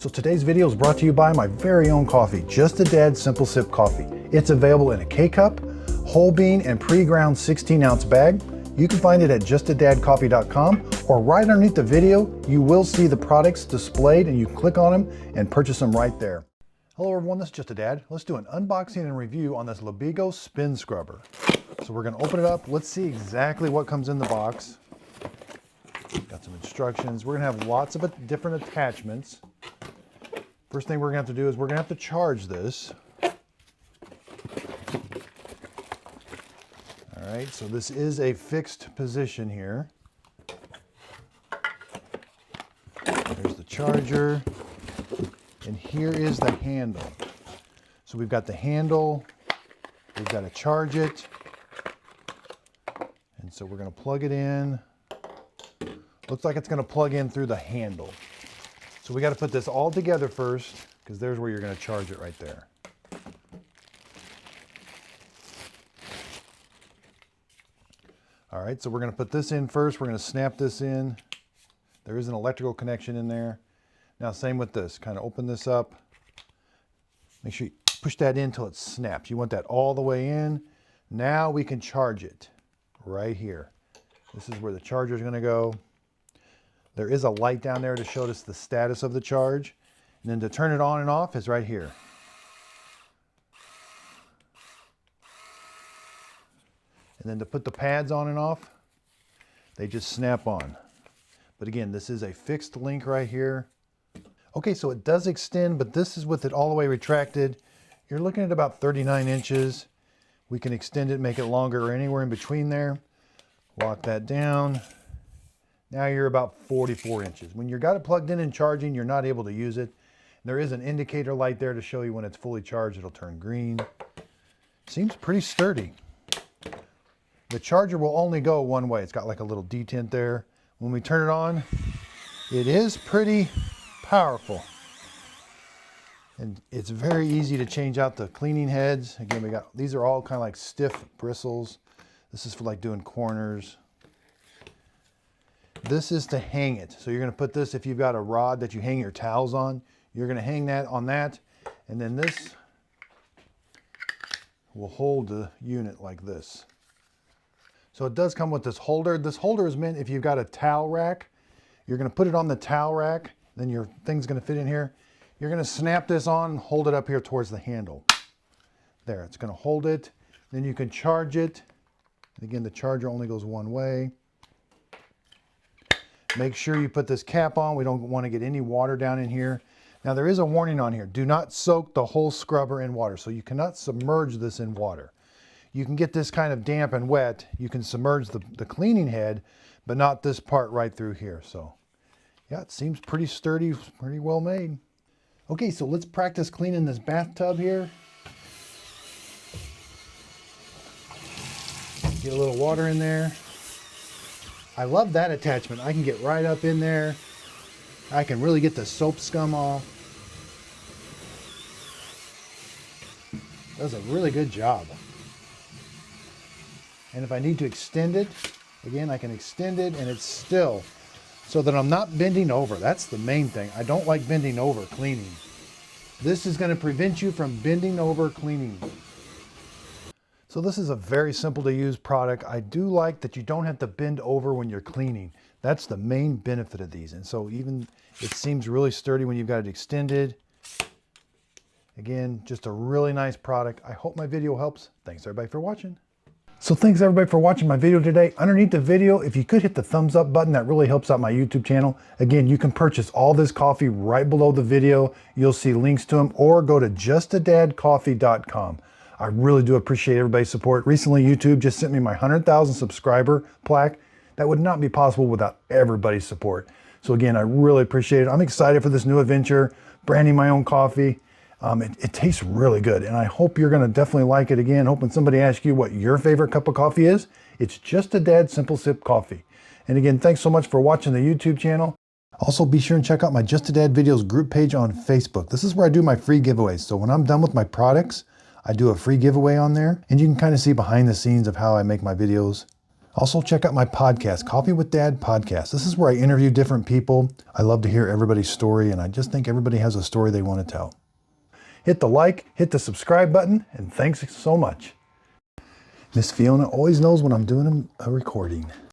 So today's video is brought to you by my very own coffee, Just a Dad Simple Sip Coffee. It's available in a K-Cup, whole bean, and pre-ground 16-ounce bag. You can find it at justadadcoffee.com, or right underneath the video, you will see the products displayed and you click on them and purchase them right there. Hello everyone, this is Just a Dad. Let's do an unboxing and review on this LABIGO spin scrubber. So we're gonna open it up. Let's see exactly what comes in the box. Got some instructions. We're gonna have lots of different attachments. First thing we're gonna have to do is we're gonna have to charge this. All right, so this is a fixed position here. There's the charger, and here is the handle. So we've got the handle, we've got to charge it, and so we're gonna plug it in. Looks like it's gonna plug in through the handle. So we got to put this all together first, because there's where you're going to charge it right there. All right, so we're going to put this in first. We're going to snap this in. There is an electrical connection in there. Now, same with this. Kind of open this up. Make sure you push that in until it snaps. You want that all the way in. Now we can charge it right here. This is where the charger is going to go. There is a light down there to show us the status of the charge. And then to turn it on and off is right here. And then to put the pads on and off, they just snap on. But again, this is a fixed link right here. Okay, so it does extend, but this is with it all the way retracted. You're looking at about 39 inches. We can extend it, make it longer, or anywhere in between there. Lock that down. Now you're about 44 inches. When you've got it plugged in and charging, you're not able to use it. There is an indicator light there to show you when it's fully charged, it'll turn green. Seems pretty sturdy. The charger will only go one way. It's got like a little detent there. When we turn it on, it is pretty powerful. And it's very easy to change out the cleaning heads. Again, these are all kind of like stiff bristles. This is for like doing corners. This is to hang it. So you're going to put this, if you've got a rod that you hang your towels on, you're going to hang that on that. And then this will hold the unit like this. So it does come with this holder. This holder is meant if you've got a towel rack, you're going to put it on the towel rack, then your thing's going to fit in here. You're going to snap this on, hold it up here towards the handle. There, it's going to hold it. Then you can charge it. And again, the charger only goes one way. Make sure you put this cap on. We don't want to get any water down in here. Now there is a warning on here. Do not soak the whole scrubber in water. So you cannot submerge this in water. You can get this kind of damp and wet. You can submerge the cleaning head, but not this part right through here. So yeah, it seems pretty sturdy, pretty well made. Okay, so let's practice cleaning this bathtub here. Get a little water in there. I love that attachment. I can get right up in there. I can really get the soap scum off. Does a really good job. And if I need to extend it, again, I can extend it and it's still, so that I'm not bending over. That's the main thing. I don't like bending over cleaning. This is going to prevent you from bending over cleaning. So this is a very simple to use product. I do like that you don't have to bend over when you're cleaning. That's the main benefit of these. And so even it seems really sturdy when you've got it extended. Again, just a really nice product. I hope my video helps. Thanks everybody for watching. So thanks everybody for watching my video today. Underneath the video, if you could hit the thumbs up button, that really helps out my YouTube channel. Again, you can purchase all this coffee right below the video. You'll see links to them, or go to justadadcoffee.com. I really do appreciate everybody's support. Recently, YouTube just sent me my 100,000 subscriber plaque. That would not be possible without everybody's support. So again, I really appreciate it. I'm excited for this new adventure, branding my own coffee. It tastes really good, and I hope you're gonna definitely like it. Again, hoping somebody asks you what your favorite cup of coffee is. It's Just a Dad Simple Sip Coffee. And again, thanks so much for watching the YouTube channel. Also, be sure and check out my Just a Dad Videos group page on Facebook. This is where I do my free giveaways. So when I'm done with my products, I do a free giveaway on there, and you can kind of see behind the scenes of how I make my videos. Also, check out my podcast, Coffee with Dad Podcast. This is where I interview different people. I love to hear everybody's story, and I just think everybody has a story they want to tell. Hit the like, hit the subscribe button, and thanks so much. Miss Fiona always knows when I'm doing a recording.